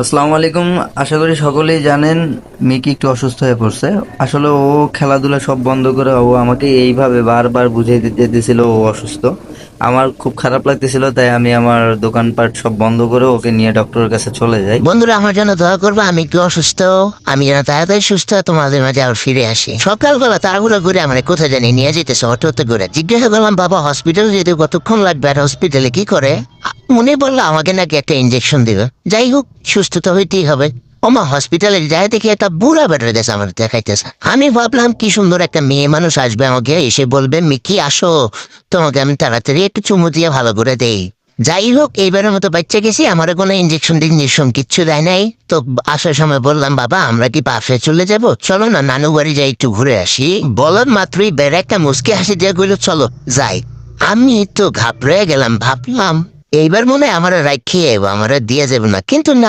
আসসালামু আলাইকুম। আশা করি সকলেই জানেন মিকি একটু অসুস্থ হয়ে পড়ছে। আসলে ও খেলাধুলা সব বন্ধ করে ও আমাকে এইভাবে বারবার বুঝিয়ে দিতে দিছিল ও অসুস্থ। আমার খুব খারাপ লাগতেছিল, তাই আমি আমার দোকানপাট সব বন্ধ করে ওকে নিয়ে ডক্টরের কাছে চলে যাই। বন্ধুরা আমার জন্য দোয়া করবো, আমি একটু অসুস্থ। আমি যেন তাড়াতাড়ি সুস্থ হয়ে তোমাদের মাঝে আবার ফিরে আসি। সকালবেলা তাড়াহুড়ো করে আমার কোথায় জানি নিয়ে যেতেছে অটোতে করে। জিজ্ঞাসা করলাম, বাবা হসপিটালে যেতে কতক্ষণ লাগবে আর হসপিটালে কি করে? মনে বললো আমাকে নাকি একটা ইঞ্জেকশন দিবে। যাই হোক, সুস্থ তো হইতেই হবে। ওমা হসপিটালে যায় দেখি একটা বুড়া বেটার দেশে আমার দেখাইতেছে। আমি ভাবলাম কি সুন্দর একটা মেয়ে মানুষ আসবে, আমাকে এসে বলবে মিকি আসো, তোমাকে আমি তাড়াতাড়ি একটু চুমু দিয়ে ভালো করে দেই। যাই হোক, এইবারের মতো বাচ্চা গেছি, আমার কোনো ইঞ্জেকশন কিচ্ছু দেয় নাই। তো আসার সময় বললাম, বাবা আমরা কি পাশে চলে যাব, চলো না নানু বাড়ি যাই একটু ঘুরে আসি। বলার মাত্রই বেড়ে একটা মুসকে হাসি দিয়ে গেল, চলো যাই। আমি তো ঘাবড়ে গেলাম, ভাবলাম এইবার মনে হয় আমার রাখিয়ে আমার দিয়ে যাবো না, কিন্তু না।